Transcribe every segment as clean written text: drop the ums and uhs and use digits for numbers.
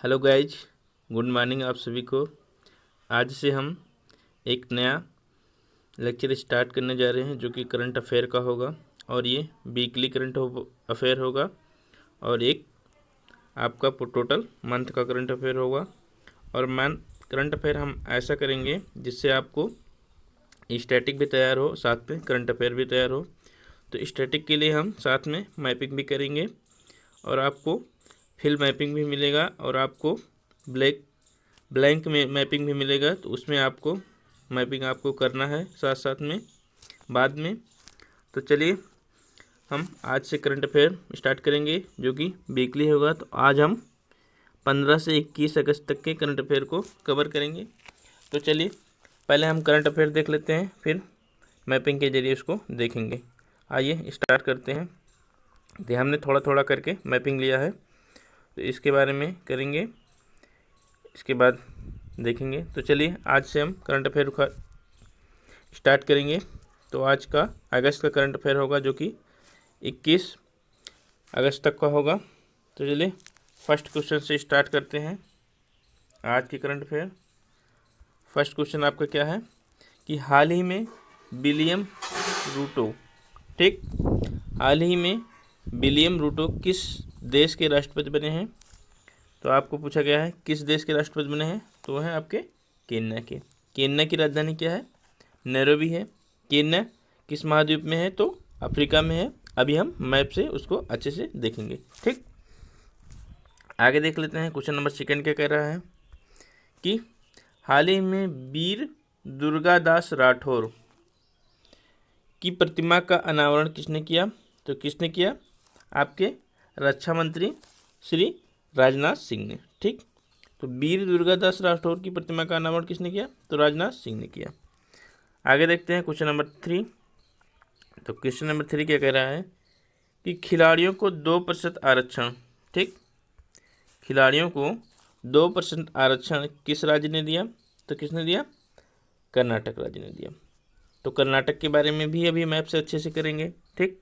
Hello guys, good morning आप सभी को। आज से हम एक नया लेक्चर स्टार्ट करने जा रहे हैं जो कि करंट अफेयर का होगा और ये वीकली करंट अफेयर होगा और एक आपका टोटल मंथ का करंट अफेयर होगा। और करंट अफेयर हम ऐसा करेंगे जिससे आपको स्टैटिक भी तैयार हो, साथ में करंट अफेयर भी तैयार हो। तो स्टैटिक के लिए हम साथ में मैपिंग भी करेंगे और आपको फिल मैपिंग भी मिलेगा और आपको ब्लैंक में मैपिंग भी मिलेगा। तो उसमें आपको मैपिंग आपको करना है साथ साथ में बाद में। तो चलिए हम आज से करंट अफेयर स्टार्ट करेंगे जो कि वीकली होगा। तो आज हम 15 से 21 अगस्त तक के करंट अफेयर को कवर करेंगे। तो चलिए पहले हम करंट अफेयर देख लेते हैं, फिर मैपिंग के जरिए उसको देखेंगे। आइए स्टार्ट करते हैं। तो हमने थोड़ा थोड़ा करके मैपिंग लिया है, तो इसके बारे में करेंगे, इसके बाद देखेंगे। तो चलिए आज से हम करंट अफेयर स्टार्ट करेंगे। तो आज का अगस्त का करंट अफेयर होगा जो कि 21 अगस्त तक का होगा। तो चलिए फर्स्ट क्वेश्चन से स्टार्ट करते हैं आज की करंट अफेयर। फर्स्ट क्वेश्चन आपका क्या है कि हाल ही में विलियम रूटो, ठीक, हाल ही में विलियम रूटो किस देश के राष्ट्रपति बने हैं? तो आपको पूछा गया है किस देश के राष्ट्रपति बने हैं, तो वह है आपके केन्या के। केन्या की राजधानी क्या है? नैरोबी है। केन्या किस महाद्वीप में है? तो अफ्रीका में है। अभी हम मैप से उसको अच्छे से देखेंगे, ठीक। आगे देख लेते हैं क्वेश्चन नंबर सेकंड क्या कह रहा है कि हाल ही में वीर दुर्गादास राठौर की प्रतिमा का अनावरण किसने किया? तो किसने किया? आपके रक्षा मंत्री श्री राजनाथ सिंह ने, ठीक। तो वीर दुर्गादास राठौर की प्रतिमा का अनावरण किसने किया? तो राजनाथ सिंह ने किया। आगे देखते हैं क्वेश्चन नंबर 3। तो क्वेश्चन नंबर 3 क्या कह रहा है कि खिलाड़ियों को 2% आरक्षण, ठीक, खिलाड़ियों को 2% आरक्षण किस राज्य ने दिया? तो किसने दिया? कर्नाटक राज्य ने दिया। तो कर्नाटक के बारे में भी अभी मैप से अच्छे से करेंगे, ठीक।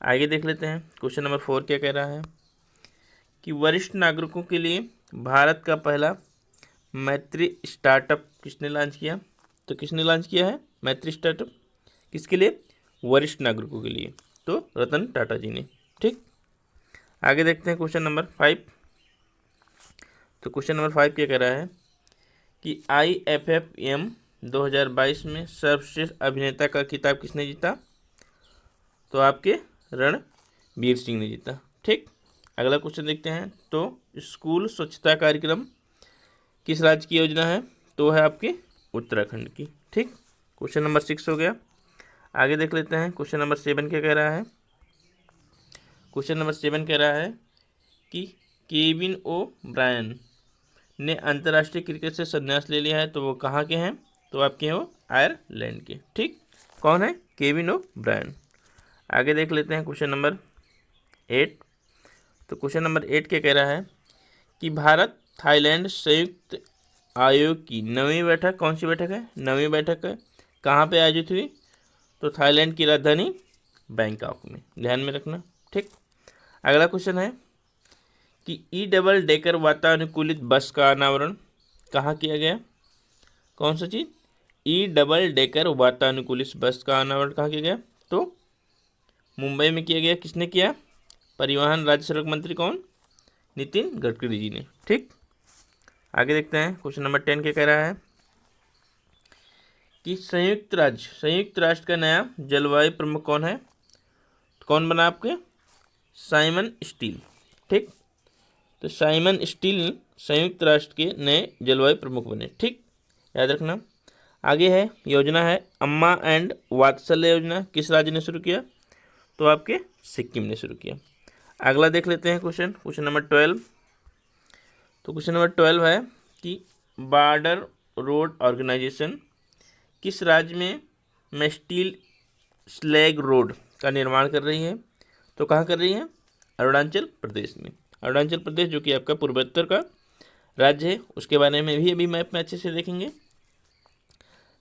आगे देख लेते हैं क्वेश्चन नंबर 4 क्या कह रहा है कि वरिष्ठ नागरिकों के लिए भारत का पहला मैत्री स्टार्टअप किसने लॉन्च किया? तो किसने लॉन्च किया है मैत्री स्टार्टअप? किसके लिए? वरिष्ठ नागरिकों के लिए। तो रतन टाटा जी ने, ठीक। आगे देखते हैं क्वेश्चन नंबर 5। तो क्वेश्चन नंबर 5 क्या कह रहा है कि IFFM 2022 में सर्वश्रेष्ठ अभिनेता का खिताब किसने जीता? तो आपके रणवीर सिंह ने जीता, ठीक। अगला क्वेश्चन देखते हैं। तो स्कूल स्वच्छता कार्यक्रम किस राज्य की योजना है? तो है आपके उत्तराखंड की, ठीक। क्वेश्चन नंबर 6 हो गया। आगे देख लेते हैं क्वेश्चन नंबर 7 क्या कह रहा है। क्वेश्चन नंबर 7 कह रहा है कि केविन ओ ब्रायन ने अंतर्राष्ट्रीय क्रिकेट से संन्यास ले लिया है। तो वो कहाँ के हैं? तो आपके हैं वो आयरलैंड के, ठीक। कौन है? केविन ओ ब्रायन। आगे देख लेते हैं क्वेश्चन नंबर 8। तो क्वेश्चन नंबर 8 क्या कह रहा है कि भारत थाईलैंड संयुक्त आयोग की 9वीं बैठक, कौन सी बैठक है? 9वीं बैठक है, कहाँ पे आयोजित हुई? तो थाईलैंड की राजधानी बैंकॉक में, ध्यान में रखना, ठीक। अगला क्वेश्चन है कि E डबल डेकर वातानुकूलित बस का अनावरण कहाँ किया गया? कौन सा चीज़? E डबल डेकर वातानुकूलित बस का अनावरण कहाँ किया गया? तो मुंबई में किया गया। किसने किया? परिवहन राज्य सड़क मंत्री कौन? नितिन गडकरी जी ने, ठीक। आगे देखते हैं क्वेश्चन नंबर 10 क्या कह रहा है कि संयुक्त राष्ट्र का नया जलवायु प्रमुख कौन है? कौन बना आपके? साइमन स्टील, ठीक। तो साइमन स्टील संयुक्त राष्ट्र के नए जलवायु प्रमुख बने, ठीक, याद रखना। आगे है योजना है अम्मा एंड वात्सल्य योजना, किस राज्य ने शुरू किया? तो आपके सिक्किम ने शुरू किया। अगला देख लेते हैं क्वेश्चन नंबर 12। तो क्वेश्चन नंबर 12 है कि बॉर्डर रोड ऑर्गेनाइजेशन किस राज्य में स्टील स्लैग रोड का निर्माण कर रही है? तो कहाँ कर रही है? अरुणाचल प्रदेश में। अरुणाचल प्रदेश जो कि आपका पूर्वोत्तर का राज्य है, उसके बारे में भी अभी मैप में अच्छे से देखेंगे।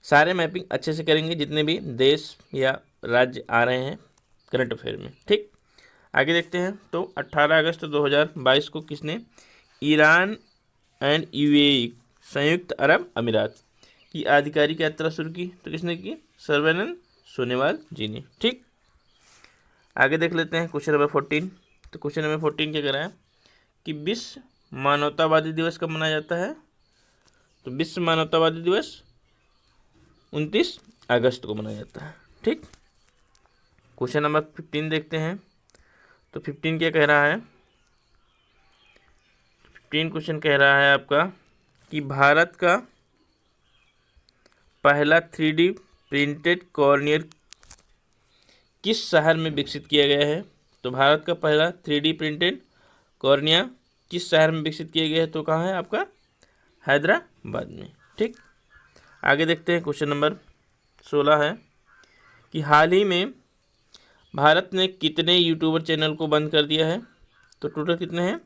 सारे मैपिंग अच्छे से करेंगे जितने भी देश या राज्य आ रहे हैं करंट अफेयर में, ठीक। आगे देखते हैं। तो 18 अगस्त 2022 को किसने ईरान एंड यूएई, संयुक्त अरब अमीरात की आधिकारिक यात्रा शुरू की। तो किसने की? सर्बानंद सोनोवाल जी ने। ठीक, आगे देख लेते हैं क्वेश्चन नंबर 14। तो क्वेश्चन नंबर 14 क्या कह रहा है कि विश्व मानवतावादी दिवस कब मनाया जाता है? तो विश्व मानवतावादी दिवस 29 अगस्त को मनाया जाता है। ठीक, क्वेश्चन नंबर 15 देखते हैं। तो 15 क्या कह रहा है? 15 क्वेश्चन कह रहा है आपका कि भारत का पहला 3D प्रिंटेड कॉर्नियर किस शहर में विकसित किया गया है? तो भारत का पहला 3D प्रिंटेड कॉर्निया किस शहर में विकसित किया गया है? तो कहाँ है आपका? हैदराबाद में। ठीक, आगे देखते हैं क्वेश्चन नंबर 16 है कि हाल ही में भारत ने कितने यूट्यूबर चैनल को बंद कर दिया है? तो टोटल कितने हैं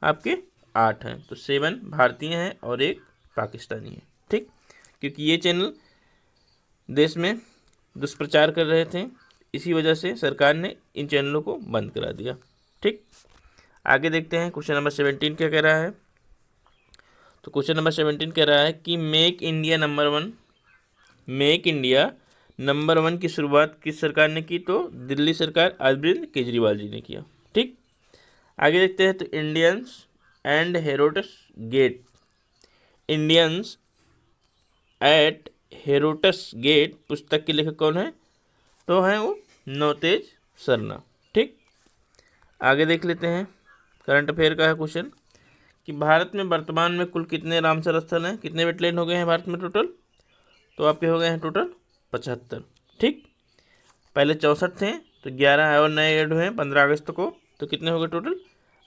आपके? 8 हैं। तो 7 भारतीय हैं और 1 पाकिस्तानी है। ठीक, क्योंकि ये चैनल देश में दुष्प्रचार कर रहे थे, इसी वजह से सरकार ने इन चैनलों को बंद करा दिया। ठीक, आगे देखते हैं क्वेश्चन नंबर 17 क्या कह रहा है। तो क्वेश्चन नंबर 17 कह रहा है कि मेक इंडिया नंबर वन की शुरुआत किस सरकार ने की? तो दिल्ली सरकार अरविंद केजरीवाल जी ने किया। ठीक, आगे देखते हैं। तो इंडियंस एट हेरोटस गेट पुस्तक के लेखक कौन है? तो हैं वो नवतेज सरना। ठीक, आगे देख लेते हैं। करंट अफेयर का है क्वेश्चन कि भारत में वर्तमान में कुल कितने रामसर स्थल हैं? कितने वेटलैंड हो गए हैं भारत में टोटल? तो आपके हो गए हैं टोटल 75। ठीक, पहले 64 थे, तो 11 और नए ऐड हुए हैं 15 अगस्त को, तो कितने हो गए टोटल?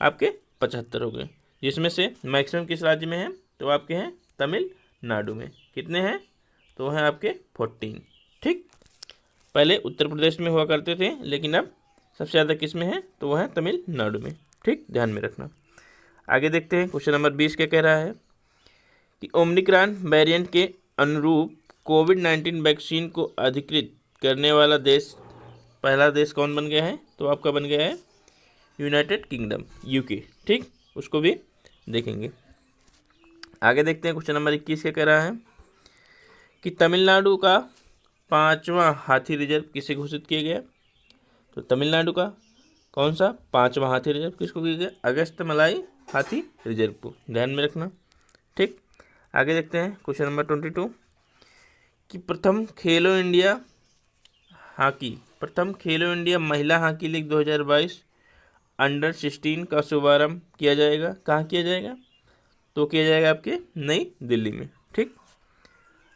आपके 75 हो गए, जिसमें से मैक्सिमम किस राज्य में है? तो आपके हैं तमिलनाडु में। कितने हैं? तो हैं आपके 14। ठीक, पहले उत्तर प्रदेश में हुआ करते थे, लेकिन अब सबसे ज़्यादा किस में है? तो वह है तमिलनाडु में। ठीक, ध्यान में रखना। आगे देखते हैं क्वेश्चन नंबर 20 क्या कह रहा है कि ओमिक्रॉन वेरिएंट के अनुरूप कोविड-19 वैक्सीन को अधिकृत करने वाला पहला देश कौन बन गया है? तो आपका बन गया है यूनाइटेड किंगडम, यूके। ठीक, उसको भी देखेंगे। आगे देखते हैं क्वेश्चन नंबर 21 क्या कह रहा है कि तमिलनाडु का 5वां हाथी रिजर्व किसे घोषित किया गया? तो तमिलनाडु का कौन सा 5वां हाथी रिजर्व किसको किया गया? अगस्त मलाई हाथी रिजर्व को, ध्यान में रखना। ठीक, आगे देखते हैं क्वेश्चन नंबर 22 कि प्रथम खेलो इंडिया महिला हॉकी लीग 2022 अंडर 16 का शुभारंभ किया जाएगा। कहाँ किया जाएगा? तो किया जाएगा आपके नई दिल्ली में। ठीक,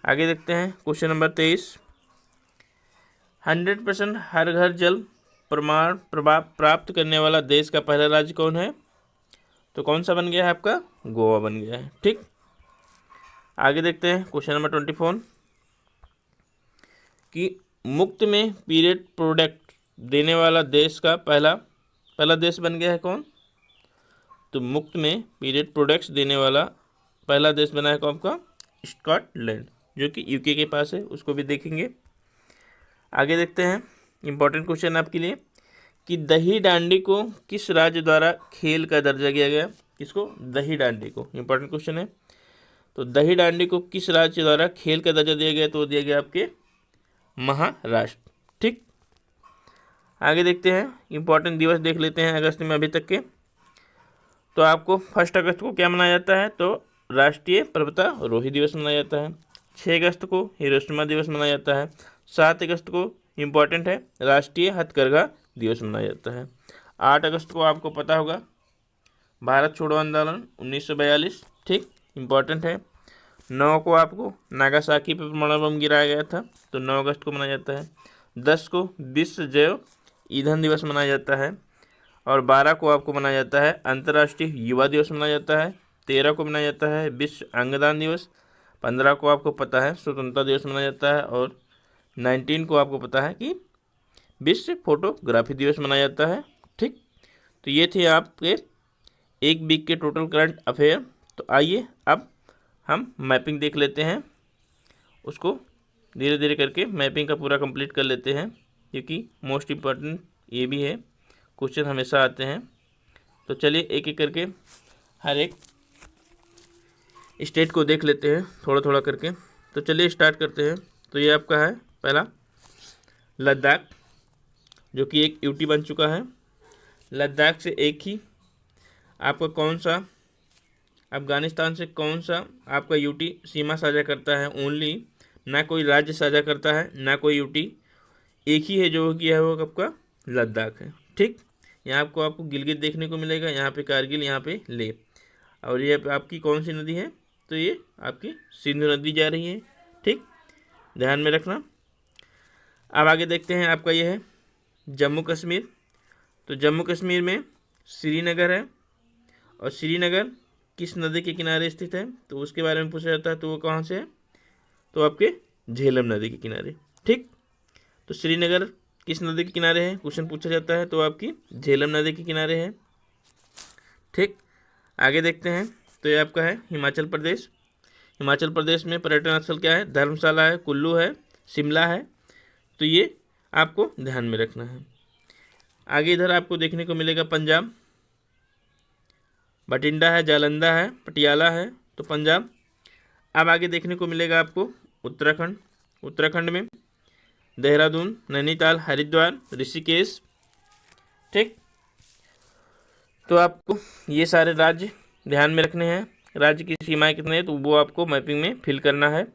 आगे देखते हैं क्वेश्चन नंबर 23 100% हर घर जल प्रमाण प्राप्त करने वाला देश का पहला राज्य कौन है? तो कौन सा बन गया है आपका? गोवा बन गया है। ठीक, आगे देखते हैं क्वेश्चन नंबर 24 कि मुफ्त में पीरियड प्रोडक्ट देने वाला देश का पहला देश बन गया है कौन? तो मुफ्त में पीरियड प्रोडक्ट्स देने वाला पहला देश बना है कौन आपका? स्कॉटलैंड, जो कि यूके के पास है, उसको भी देखेंगे। आगे देखते हैं इंपॉर्टेंट क्वेश्चन आपके लिए कि दही डांडी को किस राज्य द्वारा खेल का दर्जा दिया गया? किसको? दही डांडी को। इंपॉर्टेंट क्वेश्चन है। तो दही डांडी को किस राज्य द्वारा खेल का दर्जा दिया गया? तो दिया गया आपके महाराष्ट्र। ठीक, आगे देखते हैं इंपॉर्टेंट दिवस देख लेते हैं अगस्त में अभी तक के। तो आपको 1 अगस्त को क्या मनाया जाता है? तो राष्ट्रीय पर्वतारोही दिवस मनाया जाता है। 6 अगस्त को हिरोशिमा दिवस मनाया जाता है। 7 अगस्त को इम्पॉर्टेंट है राष्ट्रीय हथकरघा दिवस मनाया जाता है। 8 अगस्त को आपको पता होगा भारत छोड़ो आंदोलन 1942। ठीक, इम्पॉर्टेंट है। 9 को आपको नागासाकी पर परमाणु बम गिराया गया था, तो 9 अगस्त को मनाया जाता है। 10 को विश्व जैव ईंधन दिवस मनाया जाता है और 12 को आपको मनाया जाता है अंतर्राष्ट्रीय युवा दिवस मनाया जाता है। 13 को मनाया जाता है विश्व अंगदान दिवस। 15 को आपको पता है स्वतंत्रता दिवस मनाया जाता है और 19 को आपको पता है कि विश्व फोटोग्राफी दिवस मनाया जाता है। ठीक, तो ये थे आपके एक वीक के टोटल करंट अफेयर। तो आइए अब हम मैपिंग देख लेते हैं, उसको धीरे धीरे करके मैपिंग का पूरा कंप्लीट कर लेते हैं, क्योंकि मोस्ट इम्पॉर्टेंट ये भी है, क्वेश्चन हमेशा आते हैं। तो चलिए एक एक करके हर एक स्टेट को देख लेते हैं थोड़ा थोड़ा करके। तो चलिए स्टार्ट करते हैं। तो ये आपका है पहला लद्दाख, जो कि एक यूटी बन चुका है। लद्दाख से एक ही आपका कौन सा, अफगानिस्तान से कौन सा आपका यूटी सीमा साझा करता है ओनली, ना कोई राज्य साझा करता है ना कोई यूटी, एक ही है जो कि है वो आपका लद्दाख है। ठीक, यहाँ आपको गिलगित देखने को मिलेगा, यहाँ पे कारगिल, यहाँ पे लेह। और ये आपकी कौन सी नदी है, तो ये आपकी सिंधु नदी जा रही है। ठीक, ध्यान में रखना। अब आगे देखते हैं, आपका ये है जम्मू कश्मीर। तो जम्मू कश्मीर में श्रीनगर है, और श्रीनगर किस नदी के किनारे स्थित है, तो उसके बारे में पूछा जाता है। तो वो कहाँ से है, तो आपके झेलम नदी के किनारे। ठीक, तो श्रीनगर किस नदी के किनारे है, क्वेश्चन पूछा जाता है, तो आपकी झेलम नदी के किनारे है। ठीक, आगे देखते हैं। तो ये आपका है हिमाचल प्रदेश। हिमाचल प्रदेश में पर्यटन स्थल क्या है, धर्मशाला है, कुल्लू है, शिमला है। तो ये आपको ध्यान में रखना है। आगे इधर आपको देखने को मिलेगा पंजाब, बठिंडा है, जालंधर है, पटियाला है, तो पंजाब। अब आगे देखने को मिलेगा आपको उत्तराखंड। उत्तराखंड में देहरादून, नैनीताल, हरिद्वार, ऋषिकेश। ठीक, तो आपको ये सारे राज्य ध्यान में रखने हैं। राज्य की सीमाएं कितने हैं, तो वो आपको मैपिंग में फिल करना है।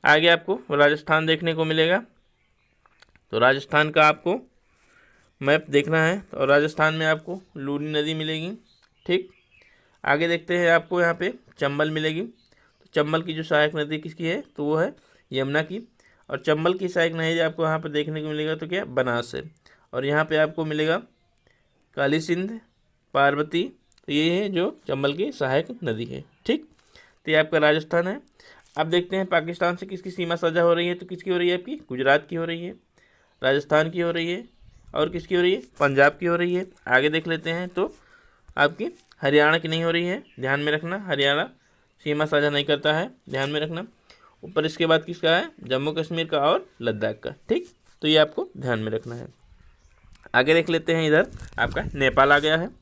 आगे आपको राजस्थान देखने को मिलेगा। तो राजस्थान का आपको मैप देखना है, और राजस्थान में आपको लूनी नदी मिलेगी। ठीक, आगे देखते हैं, आपको यहाँ पे चंबल मिलेगी। तो चंबल की जो सहायक नदी किसकी है, तो वो है यमुना की। और चंबल की सहायक नदी आपको यहाँ पे देखने को मिलेगा, तो क्या, बनास है। और यहाँ पे आपको मिलेगा काली सिंध, पार्वती। तो ये है जो चंबल की सहायक नदी है। ठीक, तो ये आपका राजस्थान है। अब देखते हैं पाकिस्तान से किसकी सीमा साझा हो रही है, तो किसकी हो रही है, आपकी गुजरात की हो रही है, राजस्थान की हो रही है, और किसकी हो रही है, पंजाब की हो रही है। आगे देख लेते हैं, तो आपकी हरियाणा की नहीं हो रही है, ध्यान में रखना। हरियाणा सीमा साझा नहीं करता है, ध्यान में रखना। ऊपर इसके बाद किसका है, जम्मू कश्मीर का और लद्दाख का। ठीक, तो ये आपको ध्यान में रखना है। आगे देख लेते हैं, इधर आपका नेपाल आ गया है।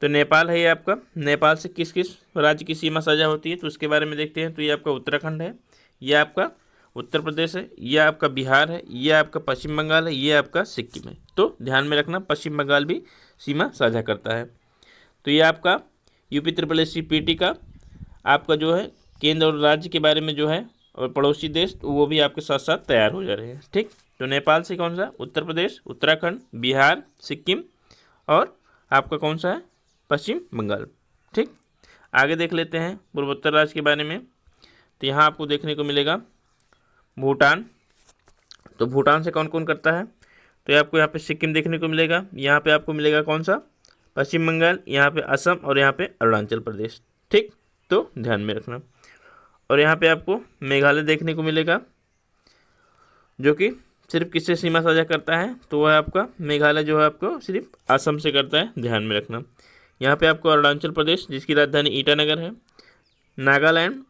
तो नेपाल है ये आपका, नेपाल से किस किस राज्य की सीमा साझा होती है, तो उसके बारे में देखते हैं। तो ये आपका उत्तराखंड है, ये आपका उत्तर प्रदेश है, ये आपका बिहार है, ये आपका पश्चिम बंगाल है, ये आपका सिक्किम है। तो ध्यान में रखना, पश्चिम बंगाल भी सीमा साझा करता है। तो ये आपका यूपी CCPT का आपका जो है केंद्र और राज्य के बारे में जो है, और पड़ोसी देश, तो वो भी आपके साथ साथ तैयार हो जा रहे हैं। ठीक, तो नेपाल से कौन सा, उत्तर प्रदेश, उत्तराखंड, बिहार, सिक्किम, और आपका कौन सा है, पश्चिम बंगाल। ठीक, आगे देख लेते हैं पूर्वोत्तर राज्य के बारे में। तो यहाँ आपको देखने को मिलेगा भूटान। तो भूटान से कौन कौन करता है, तो ये आपको यहाँ पे सिक्किम देखने को मिलेगा, यहाँ पे आपको मिलेगा कौन सा, पश्चिम बंगाल, यहाँ पे असम, और यहाँ पे अरुणाचल प्रदेश। ठीक, तो ध्यान में रखना। और यहाँ पे आपको मेघालय देखने को मिलेगा, जो कि सिर्फ किससे सीमा साझा करता है, तो वह आपका मेघालय जो है आपको सिर्फ असम से करता है, ध्यान में रखना। यहाँ पे आपको अरुणाचल प्रदेश, जिसकी राजधानी ईटानगर है, नागालैंड,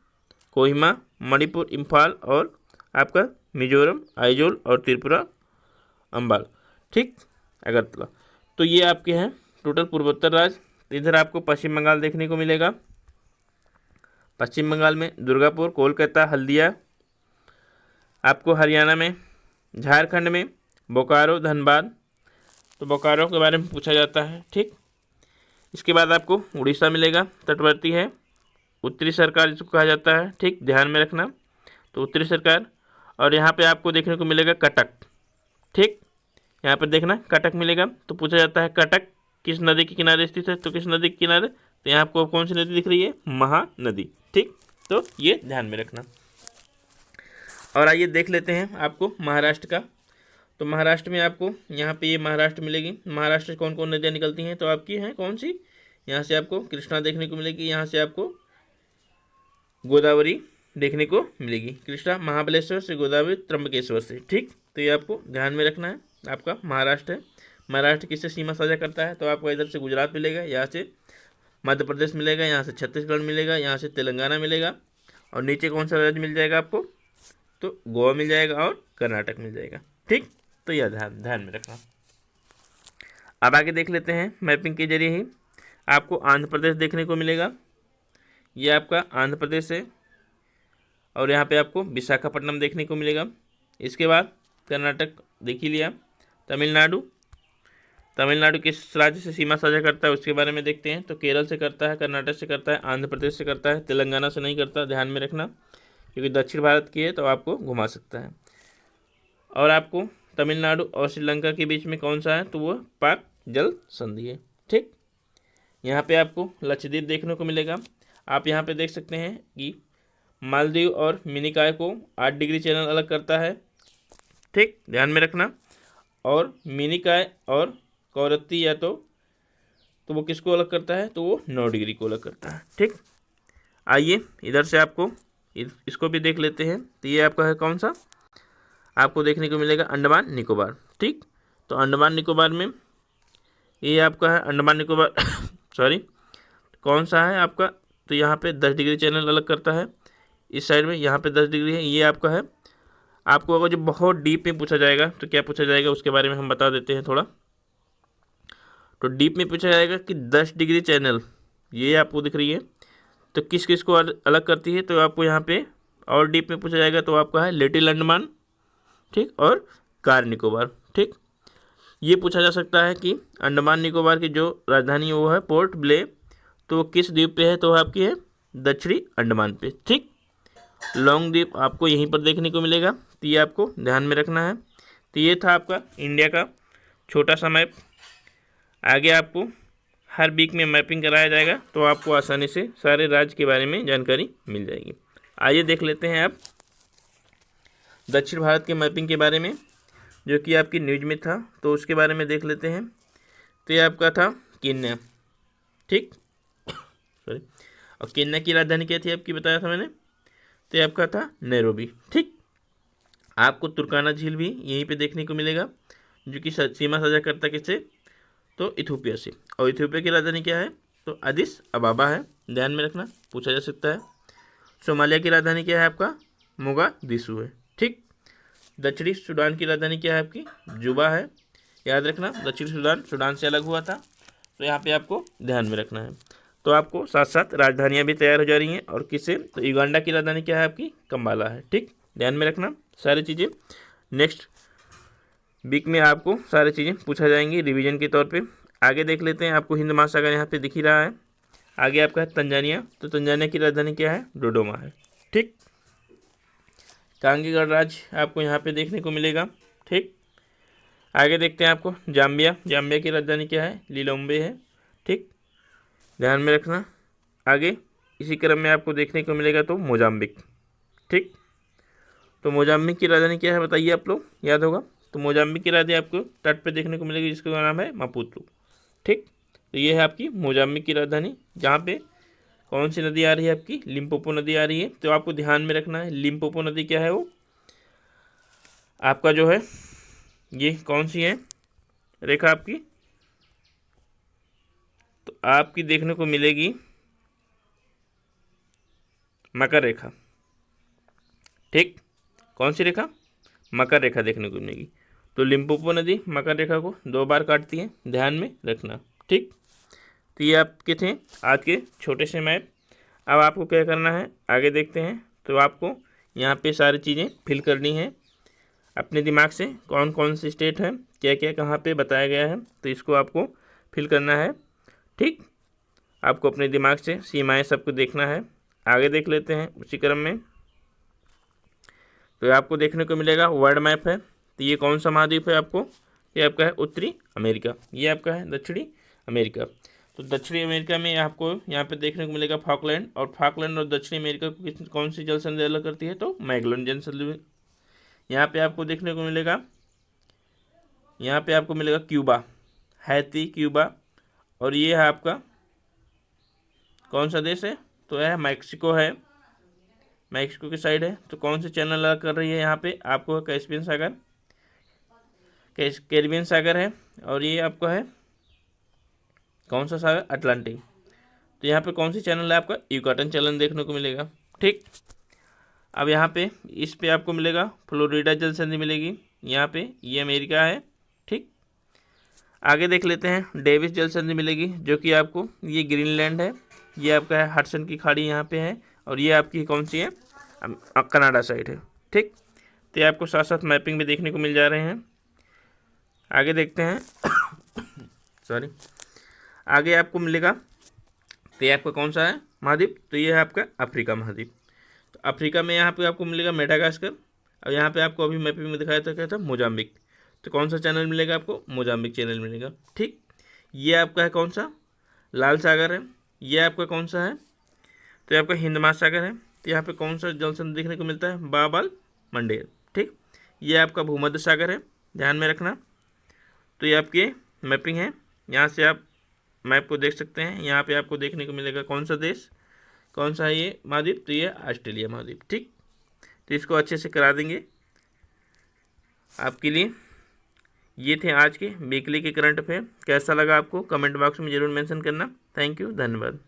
कोहिमा, मणिपुर, इम्फाल, और आपका मिजोरम, आइजोल, और त्रिपुरा, अम्बाल। ठीक, अगरतला। तो ये आपके हैं टोटल पूर्वोत्तर राज्य। इधर आपको पश्चिम बंगाल देखने को मिलेगा। पश्चिम बंगाल में दुर्गापुर, कोलकाता, हल्दिया। आपको हरियाणा में, झारखंड में बोकारो, धनबाद। तो बोकारो के बारे में पूछा जाता है। ठीक, इसके बाद आपको उड़ीसा मिलेगा, तटवर्ती है, उत्तरी सरकार जिसको कहा जाता है। ठीक, ध्यान में रखना, तो उत्तरी सरकार। और यहाँ पे आपको देखने को मिलेगा कटक। ठीक, यहाँ पर देखना कटक मिलेगा। तो पूछा जाता है कटक किस नदी के किनारे स्थित है, तो किस नदी के किनारे, तो यहाँ आपको कौन सी नदी दिख रही है, महानदी। ठीक, तो ये ध्यान में रखना। और आइए देख लेते हैं आपको महाराष्ट्र का। तो महाराष्ट्र में आपको यहाँ पे ये महाराष्ट्र मिलेगी। महाराष्ट्र से कौन कौन नदियाँ निकलती हैं, तो आपकी हैं कौन सी, यहाँ से आपको कृष्णा देखने को मिलेगी, यहाँ से आपको गोदावरी देखने को मिलेगी। कृष्णा महाबलेश्वर से, गोदावरी त्र्यंबकेश्वर से। ठीक, तो ये आपको ध्यान में रखना है। आपका महाराष्ट्र है। महाराष्ट्र किससे सीमा साझा करता है, तो आपको इधर से गुजरात मिलेगा, यहाँ से मध्य प्रदेश मिलेगा, यहाँ से छत्तीसगढ़ मिलेगा, यहाँ से तेलंगाना मिलेगा, और नीचे कौन सा राज्य मिल जाएगा आपको, तो गोवा मिल जाएगा, और कर्नाटक मिल जाएगा। ठीक, तो यह ध्यान में रखना। अब आगे देख लेते हैं मैपिंग के जरिए ही आपको आंध्र प्रदेश देखने को मिलेगा, ये आपका आंध्र प्रदेश है और यहाँ पे आपको विशाखापट्टनम देखने को मिलेगा। इसके बाद कर्नाटक देख ही लिया। तमिलनाडु किस राज्य से सीमा साझा करता है उसके बारे में देखते हैं। तो केरल से करता है, कर्नाटक से करता है, आंध्र प्रदेश से करता है, तेलंगाना से नहीं करता, ध्यान में रखना, क्योंकि दक्षिण भारत की है तो आपको घुमा सकता है। और आपको तमिलनाडु और श्रीलंका के बीच में कौन सा है, तो वो पाक जल संधि है। ठीक, यहाँ पे आपको लक्षद्वीप देखने को मिलेगा। आप यहाँ पे देख सकते हैं कि मालदीव और मिनिकॉय को 8 डिग्री चैनल अलग करता है। ठीक, ध्यान में रखना। और मिनिकॉय और कवरत्ती या तो वो किसको अलग करता है, तो वो 9 डिग्री को अलग करता है। ठीक, आइए इधर से आपको इसको भी देख लेते हैं। तो ये आपका है कौन सा, आपको देखने को मिलेगा अंडमान निकोबार। ठीक, तो अंडमान निकोबार में ये आपका है अंडमान निकोबार सॉरी कौन सा है आपका, तो यहाँ पे 10 डिग्री चैनल अलग करता है। इस साइड में यहाँ पे 10 डिग्री है। ये आपका है, आपको अगर जो बहुत डीप में पूछा जाएगा तो क्या पूछा जाएगा उसके बारे में हम बता देते हैं थोड़ा। तो डीप में पूछा जाएगा कि 10 डिग्री चैनल ये आपको दिख रही है तो किस किस को अलग करती है, तो आपको यहाँ पे और डीप में पूछा जाएगा तो आपका है लिटिल अंडमान, ठीक, और कार निकोबार। ठीक, ये पूछा जा सकता है कि अंडमान निकोबार की जो राजधानी है वो है पोर्ट ब्ले, तो वो किस द्वीप पे है, तो आपकी है दक्षिणी अंडमान पे। ठीक, लॉन्ग द्वीप आपको यहीं पर देखने को मिलेगा, तो ये आपको ध्यान में रखना है। तो ये था आपका इंडिया का छोटा सा मैप। आगे आपको हर वीक में मैपिंग कराया जाएगा तो आपको आसानी से सारे राज्य के बारे में जानकारी मिल जाएगी। आइए देख लेते हैं आप दक्षिण भारत के मैपिंग के बारे में, जो कि आपकी न्यूज में था, तो उसके बारे में देख लेते हैं। तो ये आपका था केन्या। ठीक, सॉरी, और केन्या की राजधानी क्या थी आपकी, बताया था मैंने, तो ये आपका था नैरोबी। ठीक, आपको तुर्काना झील भी यहीं पे देखने को मिलेगा, जो कि सीमा साझा करता किससे, तो इथोपिया से। और इथोपिया की राजधानी क्या है, तो अदिस अबाबा है, ध्यान में रखना, पूछा जा सकता है। सोमालिया की राजधानी क्या है आपका, मोगादिशु है। ठीक, दक्षिणी सूडान की राजधानी क्या है आपकी, जुबा है, याद रखना। दक्षिणी सूडान से अलग हुआ था, तो यहाँ पे आपको ध्यान में रखना है। तो आपको साथ साथ राजधानियाँ भी तैयार हो जा रही हैं। और किससे, तो युगांडा की राजधानी क्या है आपकी, कंबाला है। ठीक, ध्यान में रखना सारी चीज़ें। नेक्स्ट वीक में आपको सारी चीज़ें पूछा जाएंगी रिवीजन के तौर पे। आगे देख लेते हैं, आपको हिंद महासागर यहाँ पे दिख ही रहा है। आगे आपका है तंजानिया, तो तंजानिया की राजधानी क्या है, डोडोमा है। ठीक, कांगीगढ़ राज्य आपको यहाँ पे देखने को मिलेगा। ठीक, आगे देखते हैं आपको जाम्बिया की राजधानी क्या है, लिलोम्बे है। ठीक, ध्यान में रखना। आगे इसी क्रम में आपको देखने को मिलेगा तो मोजाम्बिक। ठीक, तो मोजाम्बिक की राजधानी क्या है बताइए, आप लोग याद होगा। तो मोजाम्बिक की राजधानी आपको तट पे देखने को मिलेगी, जिसका नाम है मापुतो। ठीक, तो ये है आपकी मोजाम्बिक की राजधानी, जहाँ पे कौन सी नदी आ रही है आपकी, लिम्पोपो नदी आ रही है। तो आपको ध्यान में रखना है, लिम्पोपो नदी क्या है, वो आपका जो है ये कौन सी है रेखा आपकी, तो आपकी देखने को मिलेगी मकर रेखा। ठीक, कौन सी रेखा, मकर रेखा देखने को मिलेगी। तो लिम्पोपो नदी मकर रेखा को 2 बार काटती है, ध्यान में रखना। ठीक, तो ये आपके थे आज के छोटे से मैप। अब आपको क्या करना है, आगे देखते हैं। तो आपको यहाँ पे सारी चीज़ें फिल करनी है अपने दिमाग से, कौन कौन सी स्टेट है, क्या क्या कहाँ पे बताया गया है, तो इसको आपको फिल करना है। ठीक, आपको अपने दिमाग से सीमाएं सबको देखना है। आगे देख लेते हैं उसी क्रम में। तो आपको देखने को मिलेगा वर्ल्ड मैप है। तो ये कौन सा महाद्वीप है आपको, ये आपका है उत्तरी अमेरिका, ये आपका है दक्षिणी अमेरिका। तो दक्षिणी अमेरिका में आपको यहाँ पे देखने को मिलेगा फॉकलैंड, और फॉकलैंड और दक्षिणी अमेरिका को कौन सी जल संधि अलग करती है, तो मैगेलन जल संधि। यहाँ पे आपको देखने को मिलेगा, यहाँ पे आपको मिलेगा क्यूबा, हैती क्यूबा, और ये है आपका कौन सा देश है, तो यह मैक्सिको है, मैक्सिको की साइड है। तो कौन से चैनल अलग कर रही है यहाँ पे आपको, कैस्पियन सागर, कैरिबियन सागर है, और ये आपका है कौन सा सागर, अटलांटिक। तो यहाँ पे कौन सी चैनल है आपका, यूकाटन चैनल देखने को मिलेगा। ठीक, अब यहाँ पे इस पे आपको मिलेगा फ्लोरिडा जल संधि मिलेगी, यहाँ पे ये अमेरिका है। ठीक, आगे देख लेते हैं डेविस जल संधि मिलेगी, जो कि आपको ये ग्रीनलैंड है। ये आपका है हडसन की खाड़ी यहाँ पे है, और ये आपकी कौन सी है, कनाडा साइड है। ठीक, तो ये आपको साथ साथ मैपिंग भी देखने को मिल जा रहे हैं। आगे देखते हैं सॉरी, आगे आपको मिलेगा, तो ये आपका कौन सा है महाद्वीप, तो ये है आपका अफ्रीका महाद्वीप। तो अफ्रीका में यहाँ पे आपको मिलेगा मेडागास्कर, और यहाँ पे आपको अभी मैपिंग में दिखाया था क्या था, मोजाम्बिक। तो कौन सा चैनल मिलेगा आपको, मोजाम्बिक चैनल मिलेगा। ठीक, ये आपका है कौन सा, लाल सागर है। ये आपका कौन सा है, तो ये आपका हिंद महासागर है। तो यहाँ पे कौन सा जल संधि देखने को मिलता है, बाबाल मंडेर। ठीक, ये आपका भूमध्य सागर है, ध्यान में रखना। तो ये आपकी मैपिंग है, यहाँ से आप मैप को देख सकते हैं। यहाँ पे आपको देखने को मिलेगा कौन सा देश, कौन सा है ये महाद्वीप, तो ये ऑस्ट्रेलिया महाद्वीप। ठीक, तो इसको अच्छे से करा देंगे आपके लिए। ये थे आज के वीकली के करंट अफेयर। कैसा लगा आपको कमेंट बॉक्स में ज़रूर मेंशन करना। थैंक यू, धन्यवाद।